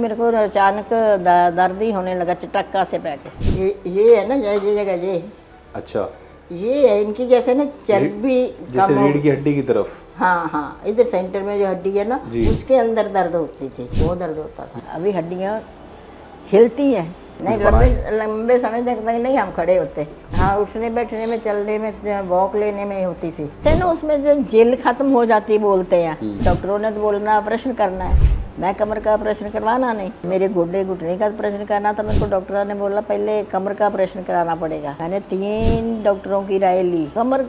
मेरे को अचानक दर्द ही होने लगा चटक्का से पैके। ये है ना, ये जगह ये। अच्छा, ये है इनकी जैसे ना चर्बी जैसे रीढ़ की हड्डी की तरफ। हाँ हाँ, इधर सेंटर में जो हड्डी है ना उसके अंदर दर्द होती थी, वो दर्द होता था। अभी हड्डियाँ हिलती हैं नहीं, लंबे समय तक नहीं हम खड़े होते। हाँ, उठने बैठने में, चलने में, वॉक लेने में होती सी ना, उसमें जो जेल खत्म हो जाती बोलते हैं। डॉक्टरों ने तो बोलना ऑपरेशन करना है, मैं कमर का ऑपरेशन करवाना नहीं, मेरे घुटने का ऑपरेशन करना था। मेरे को डॉक्टर ने बोला पहले कमर का ऑपरेशन कराना पड़ेगा। मैंने 3 डॉक्टरों की राय ली। कमर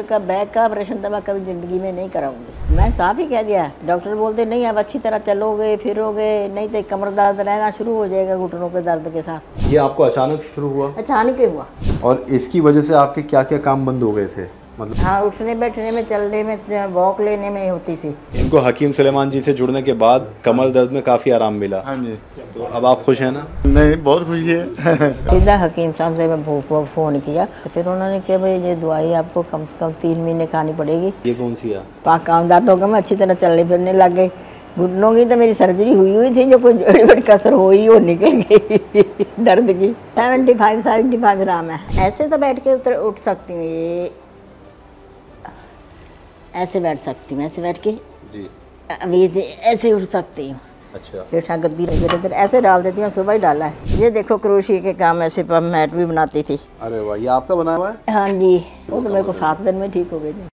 का बैक का ऑपरेशन तो मैं कभी जिंदगी में नहीं कराऊंगी। मैं साफ ही कह दिया। डॉक्टर बोलते नहीं, अब अच्छी तरह चलोगे फिरोगे, नहीं तो कमर दर्द रहना शुरू हो जाएगा घुटनों के दर्द के साथ। ये आपको अचानक शुरू हुआ? अचानक ही हुआ। और इसकी वजह से आपके क्या क्या काम बंद हो गए थे? मतलब हाँ, उठने बैठने में, चलने में, वॉक लेने में होती सी। इनको हकीम सुलेमान जी से जुड़ने के बाद कमर दर्द में काफ़ी आराम मिला। हाँ जी। तो अब आप खुश हैं ना? नहीं, बहुत खुशी है। सीधा हकीम साहब से मैं फ़ोन किया तो फिर उन्होंने कहा भाई ये दवाई आपको कम से कम 3 महीने खानी पड़ेगी। ये कौन सी है? पाक दांतों का मैं अच्छी तरह चलने फिरने लग गई। घुटनों की तो मेरी सर्जरी हुई थी, जो कोई बड़ी बड़ी कसर हुई वो निकल गई दर्द की। 75 ग्राम है। ऐसे तो बैठ के उठ सकती हूँ, ये ऐसे बैठ सकती हूँ, ऐसे बैठ के जी। अभी ऐसे उठ सकती हूँ। अच्छा, पेठा गद्दी इधर ऐसे डाल देती हूँ, सुबह ही डाला है। ये देखो क्रोशिया के काम ऐसे मैट भी बनाती थी। अरे वाह, ये आपका बनाया हुआ है? हाँ जी, वो तो मेरे को 7 दिन में ठीक हो गई थी।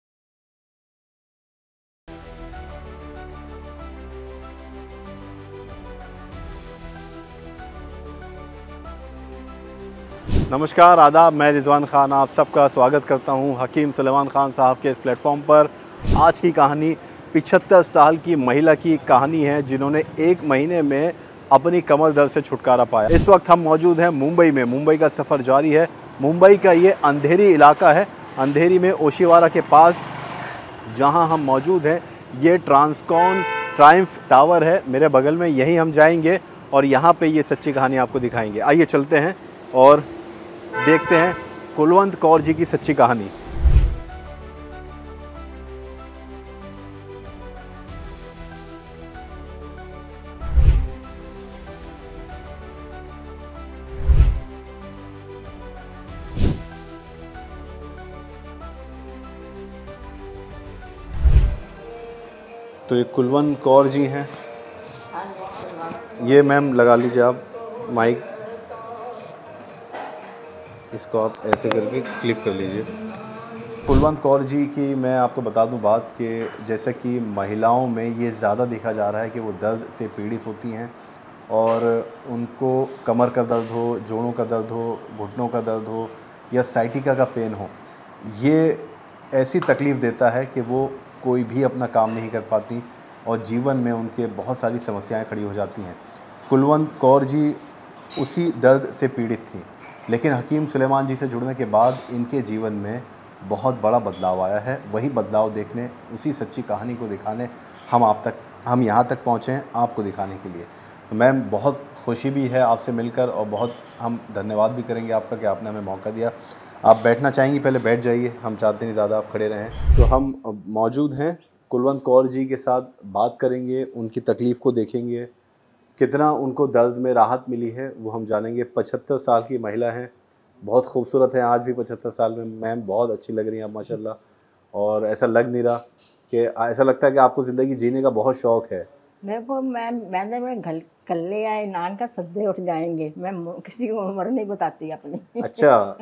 नमस्कार, आदाब। मैं रिजवान खान आप सबका स्वागत करता हूं हकीम सुलेमान खान साहब के इस प्लेटफॉर्म पर। आज की कहानी 75 साल की महिला की कहानी है जिन्होंने 1 महीने में अपनी कमर दर्द से छुटकारा पाया। इस वक्त हम मौजूद हैं मुंबई में। मुंबई का सफ़र जारी है। मुंबई का ये अंधेरी इलाका है। अंधेरी में ओशिवारा के पास जहां हम मौजूद हैं, ये ट्रांसकॉन ट्रायम्फ टावर है मेरे बगल में। यहीं हम जाएंगे और यहाँ पे ये सच्ची कहानी आपको दिखाएंगे। आइए चलते हैं और देखते हैं कुलवंत कौर जी की सच्ची कहानी। तो ये कुलवंत कौर जी हैं। ये मैम लगा लीजिए आप माइक, इसको आप ऐसे करके क्लिप कर लीजिए। कुलवंत कौर जी की मैं आपको बता दूं बात कि जैसे कि महिलाओं में ये ज़्यादा देखा जा रहा है कि वो दर्द से पीड़ित होती हैं और उनको कमर का दर्द हो, जोड़ों का दर्द हो, घुटनों का दर्द हो या साइटिका का पेन हो, ये ऐसी तकलीफ़ देता है कि वो कोई भी अपना काम नहीं कर पाती और जीवन में उनके बहुत सारी समस्याएं खड़ी हो जाती हैं। कुलवंत कौर जी उसी दर्द से पीड़ित थी, लेकिन हकीम सुलेमान जी से जुड़ने के बाद इनके जीवन में बहुत बड़ा बदलाव आया है। वही बदलाव देखने, उसी सच्ची कहानी को दिखाने हम यहाँ तक पहुँचे हैं आपको दिखाने के लिए। तो मैम, बहुत खुशी भी है आपसे मिलकर और बहुत हम धन्यवाद भी करेंगे आपका कि आपने हमें मौका दिया। आप बैठना चाहेंगी? पहले बैठ जाइए, हम चाहते नहीं ज़्यादा आप खड़े रहें। तो हम मौजूद हैं कुलवंत कौर जी के साथ, बात करेंगे, उनकी तकलीफ़ को देखेंगे, कितना उनको दर्द में राहत मिली है वो हम जानेंगे। 75 साल की महिला हैं, बहुत खूबसूरत हैं आज भी 75 साल में। मैम बहुत अच्छी लग रही हैं आप माशाल्लाह, और ऐसा लग नहीं रहा कि ऐसा लगता है कि आपको ज़िंदगी जीने का बहुत शौक़ है। मेरे को मैं कल्ले आए नान का सद्दे उठ जाएंगे। मैं किसी को उम्र नहीं बताती अपनी। अच्छा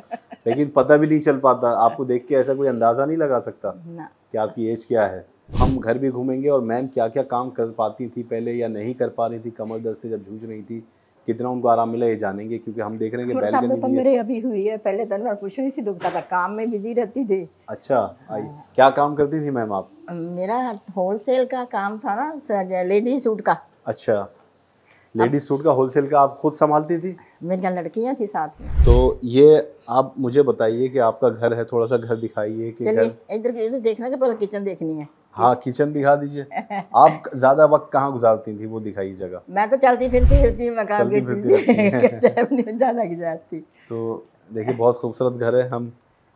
लेकिन पता भी नहीं चल पाता, आपको देख के ऐसा कोई अंदाज़ा नहीं लगा सकता ना कि आपकी एज क्या है। हम घर भी घूमेंगे और मैम क्या क्या काम कर पाती थी पहले या नहीं कर पा रही थी कमर दर्द से जब जूझ रही थी, कितना उनको आराम मिला ये जानेंगे, क्योंकि हम देख रहे हैं कि बैल्कनी तो मेरे अभी हुई है। पहले तो मैं कुछ नहीं सी दुखता था, काम में बिजी रहती थी। अच्छा, आई क्या काम करती थी मैम आप? मेरा होलसेल का काम था ना, लेडीज सूट का। अच्छा, लेडीज सूट का होलसेल का आप खुद संभालती थी? मेरी लड़कियां थी साथ में। तो ये आप मुझे बताइए कि आपका घर है, थोड़ा सा घर दिखाइए कि इधर देखना कि पहले किचन देखनी है। हाँ, किचन दिखा दीजिए। आप ज़्यादा वक्त कहाँ गुजारती थी वो दिखाइए जगह। मैं तो चलती फिरती मकान की ज़्यादा गुजारती। तो देखिए बहुत खूबसूरत घर है। हम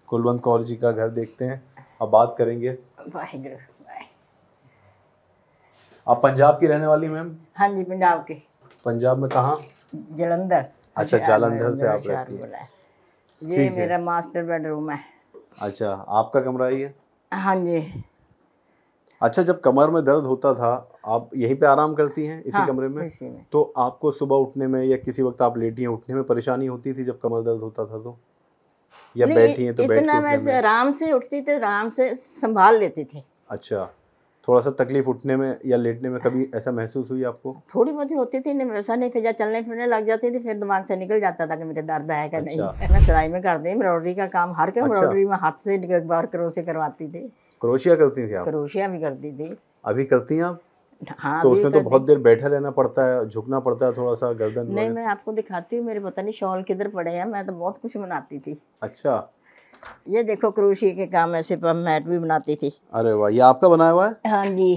कुलवंत कौर जी का घर देखते हैं, अब बात करेंगे। आप पंजाब की रहने वाली मैम? हाँ जी, पंजाब की। पंजाब में कहाँ? जलंधर। अच्छा, जालंधर से आप शहर रहती हैं। बोला है। ये मेरा मास्टर बेडरूम है। अच्छा, आपका कमरा ही है? हाँ जी। अच्छा, जब कमर में दर्द होता था आप यहीं पे आराम करती हैं इसी हाँ, कमरे में? इसी में। तो आपको सुबह उठने में या किसी वक्त आप लेटी हैं उठने में परेशानी होती थी जब कमर दर्द होता था तो? या नहीं, बैठी हैं तो बैठ के इतना उठने मैं में? आराम से उठती थी, आराम से संभाल लेती थी। अच्छा, थोड़ा सा तकलीफ उठने में या लेटने में कभी ऐसा महसूस हुई आपको? थोड़ी बहुत ही होती थी, नहीं वैसा नहीं, फिर जब चलने फिरने लग जाती थी फिर दिमाग से निकल जाता था कि मेरे दर्द है कि नहीं। मैं सिलाई में करती एम्ब्रॉयडरी का काम, हर के एम्ब्रॉयडरी में हाथ से एक बार क्रोशे करवाती थी। क्रोशिया करती थी आप? क्रोशिया भी करती थी। अभी करती हैं आप? हाँ, तो अभी उसमें तो करती। बहुत देर बैठे रहना पड़ता है, झुकना पड़ता है थोड़ा सा गर्दन नहीं, में। मैं आपको दिखाती हूँ, मेरे पता नहीं शॉल किधर पड़े हैं, मैं तो बहुत कुछ बनाती थी। अच्छा, ये देखो क्रोशिया के काम, ऐसे पर मैट भी बनाती थी। अरे वाह, ये आपका बनाया हुआ है? हाँ जी।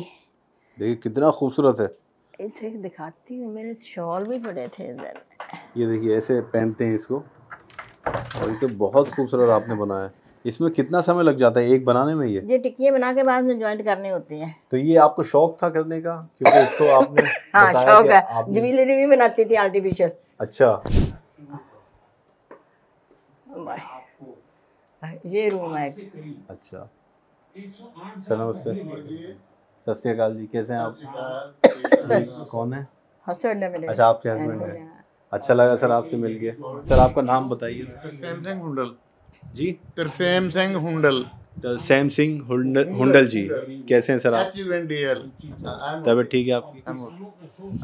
देखिए कितना खूबसूरत है। इसे दिखाती हूँ, मेरे शॉल भी पड़े थे इधर। ये देखिए ऐसे पहनते हैं इसको, और ये तो बहुत खूबसूरत आपने बनाया है। इसमें कितना समय लग जाता है एक बनाने में ये टिक्कियाँ बना के बाद में ज्वाइंट करनी होती हैं। तो ये आपको शौक था करने का, क्योंकि इसको आपने हाँ, बताया शौक कि है। आपने। ज्वेलरी भी बनाती थी आर्टिफिशियल। अच्छा, ये रूम है। अच्छा, सर नमस्ते। सत श्री अकाल जी, कैसे हैं आप? कौन है? हस्बैंड है मेरे। अच्छा, आपके हस्बैंड हैं। अच्छा लगा सर आपसे मिलके। सर आपका नाम बताइए। तरसेम सिंह हुंडल। जी? तरसेम सिंह हुंडल। सैम सिंह हुंडल जी, कैसे हैं सर आप? HUNDL। तबीयत ठीक है आपकी?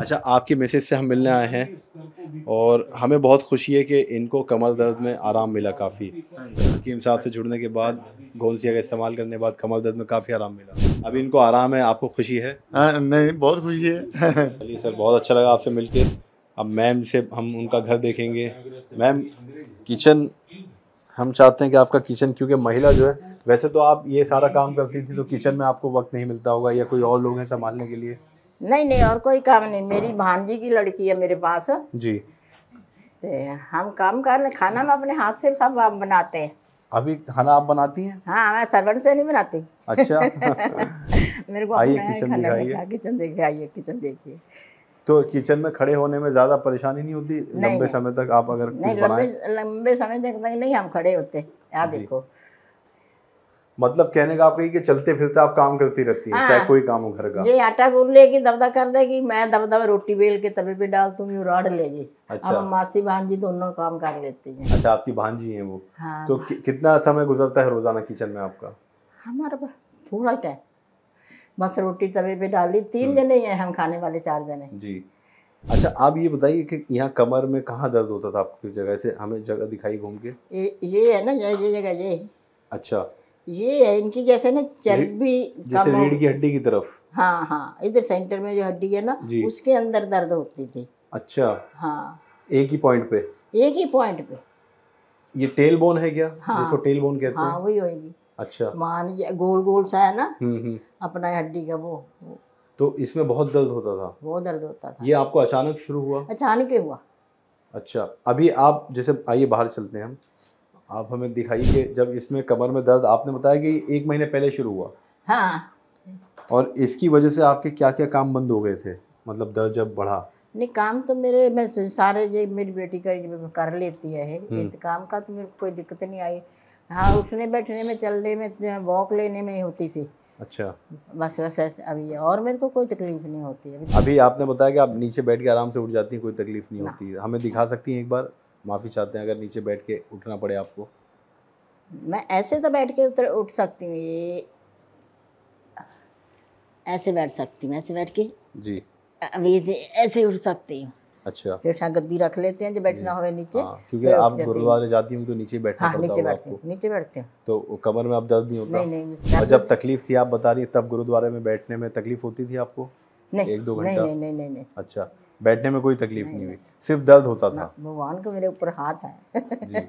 अच्छा, आपकी मैसेज से हम मिलने आए हैं और हमें बहुत खुशी है कि इनको कमर दर्द में आराम मिला काफ़ी। हकीम साहब से जुड़ने के बाद, गोंसिया का इस्तेमाल करने के बाद कमर दर्द में काफ़ी आराम मिला। अभी इनको आराम है, आपको खुशी है? नहीं, बहुत खुशी है। चलिए सर, बहुत अच्छा लगा आपसे मिलके। अब मैम से हम उनका घर देखेंगे। मैम, किचन हम चाहते हैं कि आपका किचन, क्योंकि महिला जो है, वैसे तो आप ये सारा काम करती थी तो किचन में आपको वक्त नहीं मिलता होगा, या कोई और लोग हैं संभालने के लिए? नहीं, और कोई काम नहीं। मेरी भांजी की लड़की है मेरे पास। जी। हम काम कर ले, खाना में अपने हाथ से सब आप बनाते हैं। अभी खाना आप बनाती हैं? हाँ, मैं सर्वेंट से नहीं बनाती। अच्छा। मेरे को आइए अपना किचन खाना दिखाइए। देखा, किचन देखिए, आइए किचन देखिए। तो किचन में खड़े होने में ज़्यादा परेशानी नहीं होती? लंबे समय तक आप अगर कुछ नहीं, बनाएं? लंबे समय तक नहीं हम खड़े होते। यहाँ जी। देखो। मतलब कहने का आप कही कि चलते फिरते आप काम करती रहती हैं, चाहे कोई काम हो घर का? ये आटा गूंद लेगी, दबदा कर देगी, मैं दबदा रोटी बेल के तवे पे डाल दूंगी, राड़ लेगी। अच्छा। अब मासी भांजी दोनों काम कर लेती हैं। अच्छा, आपकी भांजी हैं वो? हाँ। तो कितना समय गुजरता है रोजाना किचन में आपका? हमारा थोड़ा टाइम, बस रोटी तवे पे डाली। 3 जने हैं हम खाने वाले, 4 जने। जी। अच्छा, आप ये बताइए कि यहाँ कमर में कहाँ दर्द होता था आपको, किस जगह से? हमें जगह दिखाई घूम के। ये है ना, ये जगह, ये। अच्छा, ये है इनकी जैसे ना चर्बी जैसे कम। रीढ़ की हड्डी की तरफ? हाँ, इधर सेंटर में जो हड्डी है ना, उसके अंदर दर्द होती थी। अच्छा। हाँ, एक ही पॉइंट पे? एक ही पॉइंट पे। ये टेल बोन है क्या? हाँ, जिसको टेल बोन कहते हैं? हाँ, वही होगी। अच्छा। मान ये गोल गोल सा है ना, हम्म। अपना हड्डी का वो तो इसमें बहुत दर्द होता था? वो दर्द होता था। ये आपको अचानक शुरू हुआ? अचानक ही हुआ। अच्छा, अभी आप जैसे, आइए बाहर चलते हैं हम, आप हमें दिखाइए कि जब इसमें कमर में दर्द, आपने बताया कि 1 महीने पहले शुरू हुआ। हाँ। और इसकी वजह से आपके क्या क्या काम बंद हो गए थे, मतलब दर्द जब बढ़ा? नहीं, काम तो मैं सारे जो मेरी बेटी कर लेती है, इस काम का तो मेरे को कोई दिक्कत नहीं आई। हाँ, उठने बैठने में, चलने में, वॉक लेने में होती सी। अच्छा। बस ऐसे अभी, और मेरे को कोई तकलीफ नहीं होती अभी आपने बताया कि आप नीचे बैठ के आराम से उठ जाती हैं, कोई तकलीफ नहीं होती है। हमें दिखा सकती हैं एक बार? माफ़ी चाहते हैं अगर नीचे बैठ के उठना पड़े आपको। मैं ऐसे तो बैठ के उठ सकती हूँ, ये ऐसे बैठ सकती हूँ, ऐसे बैठ के। जी। अभी ऐसे उठ सकती हूँ। अच्छा। पेठा गद्दी रख लेते हैं जब बैठना हो नीचे। हाँ, क्योंकि आप गुरुद्वारे जाती हूँ तो नीचे बैठना हाँ, पड़ता नीचे होगा बैठती हूँ, आपको। नीचे बैठती हूँ। तो कमर में अब दर्द नहीं होता? नहीं। और जब तकलीफ थी, आप बता रही हैं, तब गुरुद्वारे में बैठने में तकलीफ होती थी आपको? नहीं, 1-2 घंटा? नहीं। अच्छा, बैठने में कोई तकलीफ नहीं हुई, सिर्फ दर्द होता था? भगवान का मेरे ऊपर हाथ है। जी।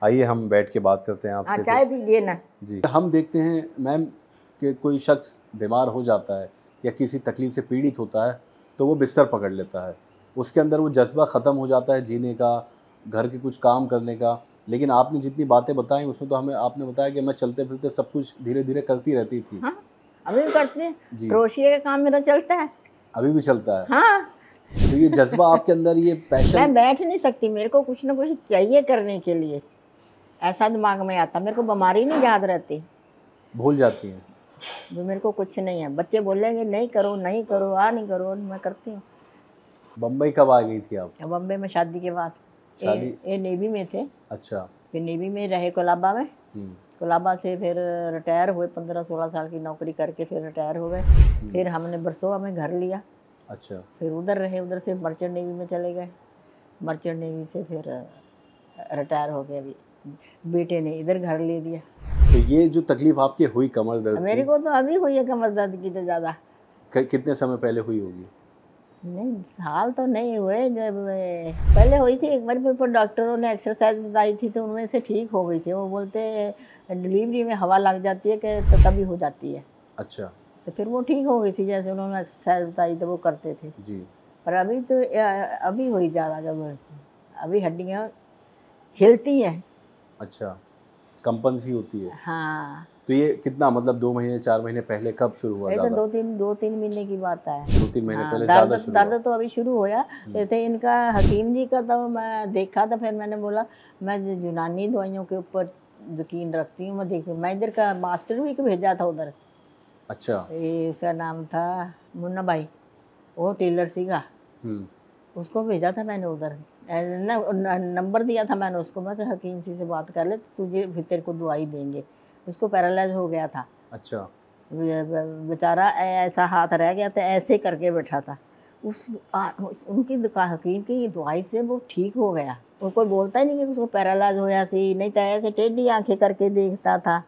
आइए हम बैठ के बात करते हैं आपसे। चाय पीजिए ना। जी। हम देखते हैं मैम कि कोई शख्स बीमार हो जाता है या किसी तकलीफ से पीड़ित होता है तो वो बिस्तर पकड़ लेता है, उसके अंदर वो जज्बा ख़त्म हो जाता है जीने का, घर के कुछ काम करने का। लेकिन आपने जितनी बातें बताई उसमें तो हमें आपने बताया कि मैं चलते फिरते सब कुछ धीरे धीरे करती रहती थी। हाँ, अभी भी करते हैं। जी। क्रोशिया का काम मेरा चलता है। अभी भी चलता है? हाँ। तो ये जज्बा आपके अंदर, ये पैशन। मैं बैठ नहीं सकती, मेरे को कुछ ना कुछ चाहिए करने के लिए, ऐसा दिमाग में आता। मेरे को बीमारी नहीं याद रहती, भूल जाती हैं। जो मेरे को कुछ नहीं है। बच्चे बोलेंगे नहीं करो नहीं करो, नहीं करो, मैं करती हूँ। बम्बई कब आ गई थी आप? बम्बई में शादी के बाद। शादी? ये नेवी में थे। अच्छा। फिर नेवी में रहे कोलाबा में। कोलाबा से फिर रिटायर हुए, 15-16 साल की नौकरी करके फिर रिटायर हो गए। फिर हमने बरसोवा में घर लिया। अच्छा। फिर उधर रहे, उधर से मर्चेंट नेवी में चले गए। मर्चेंट नेवी से फिर रिटायर हो गए। अभी बेटे ने इधर घर ले दिया। तो ये जो तकलीफ आपकी हुई कमर दर्द मेरे की, को तो अभी हुई है कमर दर्द की तो ज़्यादा। कितने समय पहले हुई होगी? नहीं, साल तो नहीं हुए, जब पहले हुई थी एक बार। फिर डॉक्टरों ने एक्सरसाइज बताई थी तो उनमें से ठीक हो गई थी। वो बोलते डिलीवरी में हवा लग जाती है कि तो तभी हो जाती है। अच्छा। तो फिर वो ठीक हो गई थी, जैसे उन्होंने एक्सरसाइज बताई तो वो करते थे जी। पर अभी तो अभी हुई ज़्यादा, जब अभी हड्डियाँ हिलती हैं। अच्छा, कंपन सी होती है। हाँ। तो ये कितना, मतलब 2 महीने 4 महीने पहले कब शुरू हुआ? ये तो ज़्यादा? 2-3 महीने की बात है। 2-3 महीने हाँ, पहले ज़्यादा शुरू हुआ। दर्द तो अभी शुरू होया। जैसे इनका हकीम जी का तो मैं देखा था, फिर मैंने बोला मैं यूनानी दवाइयों के ऊपर यकीन रखती हूँ, मैं देखती हूँ। मैं इधर का मास्टर भी को भेजा था उधर। अच्छा। ये उसका नाम था मुन्ना भाई, वो टेलर सीगा, उसको भेजा था मैंने उधर। नंबर दिया था मैंने उसको, मैं हकीम जी से बात कर ले, तुझे फिर तेरे को दवाई देंगे। उसको पैरालाइज हो गया था। अच्छा। बेचारा ऐसा हाथ रह गया था, ऐसे करके बैठा था। उनकी हकीम की दवाई से वो ठीक हो गया। और कोई बोलता ही नहीं कि उसको पैरालाइज होया सी, नहीं तो ऐसे टेढ़ी आंखें करके देखता था।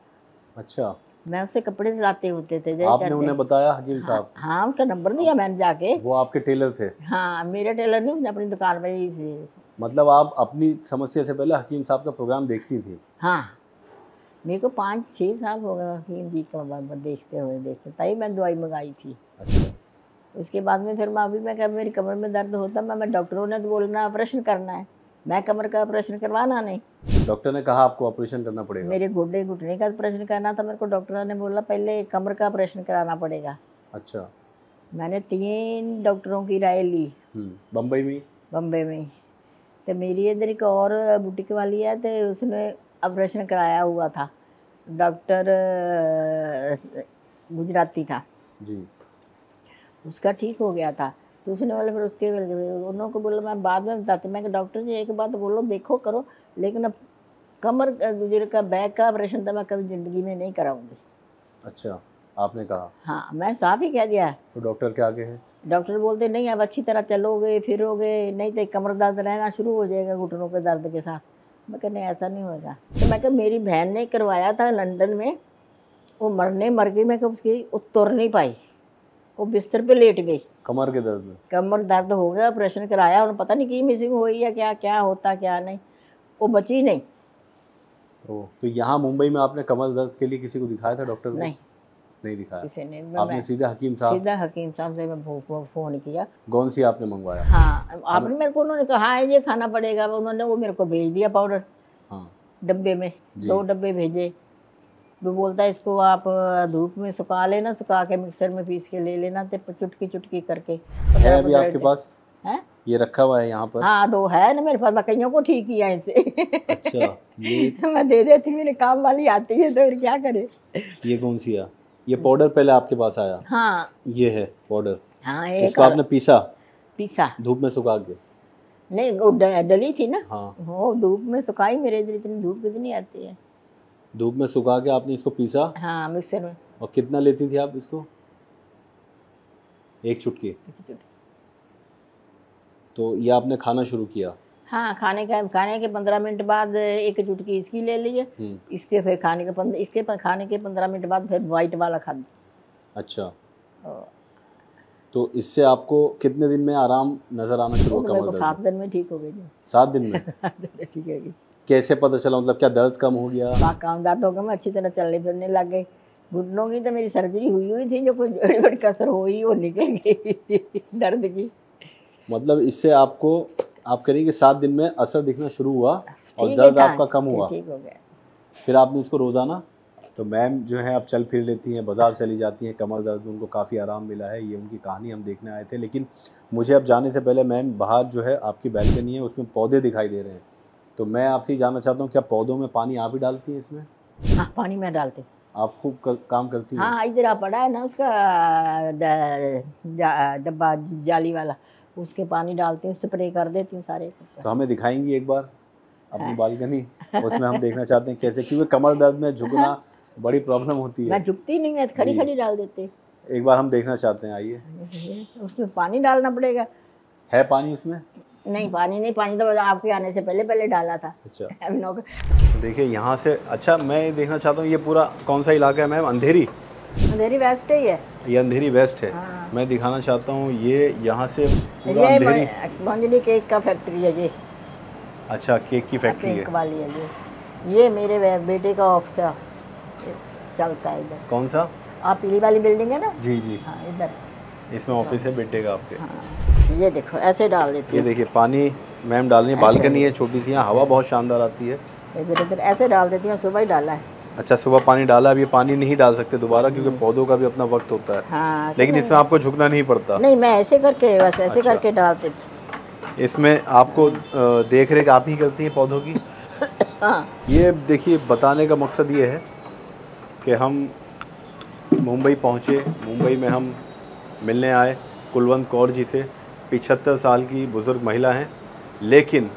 अच्छा। मैं उससे कपड़े सिलाते होते थे। आपने उन्हें बताया हकीम साहब? हाँ, उसका नंबर दिया मैंने जाके। वो आपके टेलर थे? हाँ, मेरे टेलर नहीं, उसने अपनी दुकान पर ही से। मतलब आप अपनी समस्या से पहले हकीम साहब का प्रोग्राम देखती थी? हाँ, मेरे को 5-6 साल हो गए हकीम जी का देखते तभी मैं दवाई मंगाई थी। अच्छा। उसके बाद में फिर मैं मेरी कमर में दर्द होता, मैं डॉक्टरों ने तो बोलना ऑपरेशन करना है, मैं कमर का ऑपरेशन करवाना नहीं। डॉक्टर ने कहा आपको ऑपरेशन करना पड़ेगा? मेरे घुटने का ऑपरेशन करना था मेरे को। डॉक्टर ने बोला पहले कमर का ऑपरेशन कराना पड़ेगा। अच्छा। मैंने 3 डॉक्टरों की राय ली। बम्बई में? बम्बई में। तो मेरी इधर एक और बुटीक वाली है, तो उसने ऑपरेशन कराया हुआ था। डॉक्टर गुजराती था जी। उसका ठीक हो गया था। तो उसने बोला फिर उसके उन्होंने को बोला, मैं बाद में बताती। मैं डॉक्टर जी एक बात बोलो, देखो करो, लेकिन अब कमर गुजर का बैक का ऑपरेशन तो मैं कभी ज़िंदगी में नहीं कराऊंगी। अच्छा, आपने कहा? हाँ, मैं साफ ही कह दिया। तो डॉक्टर के आगे है? डॉक्टर बोलते नहीं, अब अच्छी तरह चलोगे फिरोगे, नहीं तो कमर दर्द रहना शुरू हो जाएगा घुटनों के दर्द के साथ। मैं कहा नहीं, ऐसा नहीं होगा। तो मैं कहा मेरी बहन ने करवाया था लंदन में, वो मर गई। मैं कहा उसकी तुर नहीं पाई, वो बिस्तर पे लेट गई कमर के दर्द में। कमर दर्द हो गया, ऑपरेशन कराया, उन्हें पता नहीं की मिसिंग हुई या क्या क्या होता क्या नहीं, वो बची नहीं। तो यहाँ मुंबई में आपने कमर दर्द के लिए किसी को दिखाया था डॉक्टर को? नहीं दिखाया किसी ने। आपने सीधा हकीम साहब से मैं फ़ोन किया। कौन सी आपने मंगवाया? हाँ, आपने मेरे को, उन्होंने कहा है ये खाना पड़ेगा, उन्होंने वो मेरे को भेज दिया पाउडर। हाँ, डब्बे में 2 डब्बे भेजे। वो बोलता है इसको आप धूप में सुखा लेना, सुखा के मिक्सर में पीस के ले लेना, तो चुटकी चुटकी करके। है अभी आपके पास? है, ये रखा हुआ है यहाँ पर? हाँ, 2 है ना मेरे पास, मैं कईयों को ठीक किया इनसे। अच्छा, ये मैं दे देती, मेरे काम वाली आती है तो फिर क्या करे। ये कौन सी है? ये पाउडर पहले आपके पास आया? हाँ, ये है पाउडर। हाँ, इसको आपने पीसा धूप में सुखा के? नहीं, वो डली थी ना। हाँ, वो धूप में सुखाई। मेरे इधर इतनी धूप कितनी आती है। धूप में सुखा के आपने इसको पीसा? हाँ, मिक्सर में। और कितना लेती थी आप इसको? 1 चुटकी। तो ये आपने खाना शुरू किया? हाँ, खाने के 15 मिनट बाद 1 चुटकी इसकी ले ली। इसके फिर खाने के 15 मिनट बाद फिर वाइट वाला खा। अच्छा। तो इससे आपको कितने दिन में आराम नजर आना शुरू हुआ? कमर दर्द 7 दिन में ठीक हो गई। 7 दिन में? 7 दिन में ठीक है। कैसे पता चला, मतलब क्या दर्द कम हो गया? काम दर्द हो गया, मैं अच्छी तरह चलने फिरने लग गई। घुटनों की तो मेरी सर्जरी हुई थी, जो कुछ बड़ी कसर हुई वो निकल गई दर्द की। मतलब इससे आपको, आप करिए कि 7 दिन में असर दिखना शुरू हुआ और दर्द आपका कम हुआ? ठीक हो गया। फिर आपने इसको रोजाना तो मैम जो है अब चल फिर लेती हैं, बाज़ार चली जाती हैं, कमर दर्द में उनको काफ़ी आराम मिला है। ये उनकी कहानी हम देखने आए थे। लेकिन मुझे अब जाने से पहले मैम, बाहर जो है आपकी बैल्कनी है उसमें पौधे दिखाई दे रहे हैं, तो मैं आपसे ही जानना चाहता हूँ, क्या पौधों में पानी आप ही डालती हैं इसमें? हाँ, पानी में डालते। आप खूब काम करती हैं? हाँ, इधर आ पड़ा है ना उसका डब्बा जाली वाला, उसके पानी डालती हूँ, स्प्रे कर देती हूँ सारे। तो हमें दिखाएंगी एक बार अपनी बालकनी? उसमें हम देखना चाहते हैं कैसे, क्योंकि कमर दर्द में झुकना बड़ी प्रॉब्लम होती है। मैं झुकती नहीं, मैं खड़ी खड़ी डाल देती। एक बार हम देखना चाहते हैं, आइए। उसमें पानी डालना पड़ेगा। है पानी उसमें? नहीं, पानी नहीं, पानी तो आपके आने से पहले पहले डाला था। अच्छा, अभी नौकर। देखिए यहाँ से। अच्छा, मैं देखना चाहता हूँ ये पूरा कौन सा इलाका है मैम? अंधेरी? अंधेरी वेस्ट ही है। ये अंधेरी वेस्ट है। हाँ। मैं दिखाना चाहता हूँ ये यहाँ से पूरा अंधेरी। ये मंजली केक का फैक्ट्री है ये। अच्छा, केक की फैक्ट्री है। पिंक वाली है ये मेरे बेटे का ऑफिस है, चलता है इधर। कौन सा? आप पीली वाली बिल्डिंग है ना? जी जी, हाँ, इधर। इसमें ऑफिस है बेटे का आपके? हाँ, ये देखो ऐसे डाल देती ये है। देखिए पानी मैम डालनी है, बालकनी है छोटी सी, यहाँ हवा बहुत शानदार आती है। इधर इधर ऐसे डाल देती हूँ, सुबह ही डाला है। अच्छा, सुबह पानी डाला, अब ये पानी नहीं डाल सकते दोबारा क्योंकि पौधों का भी अपना वक्त होता है। हाँ, लेकिन इसमें आपको झुकना नहीं पड़ता? नहीं, मैं ऐसे करके बस ऐसे करके डालते थे। इसमें आपको देख रेख आप ही करती हैं पौधों की? हाँ। ये देखिए, बताने का मकसद ये है कि हम मुंबई पहुँचे, मुंबई में हम मिलने आए कुलवंत कौर जी से। 75 साल की बुज़ुर्ग महिला हैं, लेकिन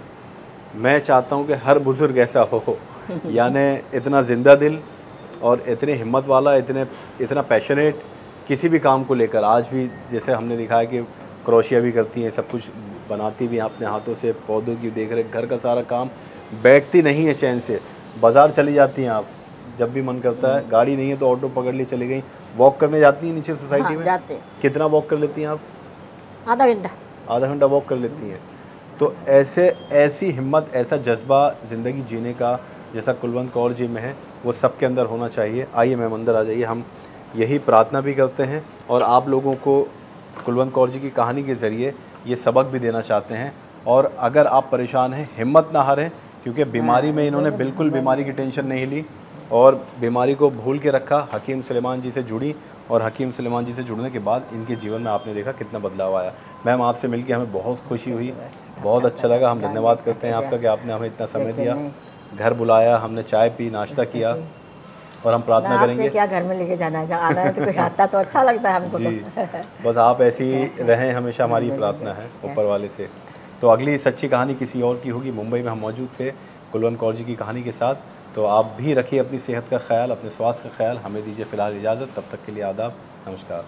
मैं चाहता हूँ कि हर बुज़ुर्ग ऐसा हो, यानी इतना ज़िंदा दिल और इतने हिम्मत वाला, इतना पैशनेट किसी भी काम को लेकर। आज भी जैसे हमने दिखाया कि क्रोशिया भी करती हैं, सब कुछ बनाती भी हैं अपने हाथों से, पौधों की देख रेख, घर का सारा काम, बैठती नहीं है चैन से। बाज़ार चली जाती हैं आप जब भी मन करता है, गाड़ी नहीं है तो ऑटो पकड़ ली चली गई। वॉक करने जाती हैं नीचे सोसाइटी में? जाते। कितना वॉक कर लेती हैं आप? आधा घंटा। आधा घंटा वॉक कर लेती हैं। तो ऐसी हिम्मत, ऐसा जज्बा ज़िंदगी जीने का जैसा कुलवंत कौर जी में है, वो सबके अंदर होना चाहिए। आइए मैम अंदर आ जाइए। हम यही प्रार्थना भी करते हैं और आप लोगों को कुलवंत कौर जी की कहानी के ज़रिए ये सबक भी देना चाहते हैं। और अगर आप परेशान हैं, हिम्मत ना हारें, क्योंकि बीमारी में इन्होंने बिल्कुल बीमारी की टेंशन नहीं ली और बीमारी को भूल के रखा। हकीम सुलेमान जी से जुड़ी और हकीम सुलेमान जी से जुड़ने के बाद इनके जीवन में आपने देखा कितना बदलाव आया। मैम, आपसे मिलकर हमें बहुत खुशी हुई, बहुत अच्छा लगा। हम धन्यवाद करते हैं आपका कि आपने हमें इतना समय दिया, घर बुलाया, हमने चाय पी, नाश्ता किया, और हम प्रार्थना करेंगे। क्या घर में लेके जाना है, जहाँ आना है तो कोई आता तो अच्छा लगता है हमको। जी, बस आप ऐसी ही रहें, हमेशा हमारी प्रार्थना है ऊपर वाले से। तो अगली सच्ची कहानी किसी और की होगी। मुंबई में हम मौजूद थे कुलवंत कौर जी की कहानी के साथ। तो आप भी रखिए अपनी सेहत का ख्याल, अपने स्वास्थ्य का ख्याल। हमें दीजिए फ़िलहाल इजाज़त, तब तक के लिए आदाब, नमस्कार।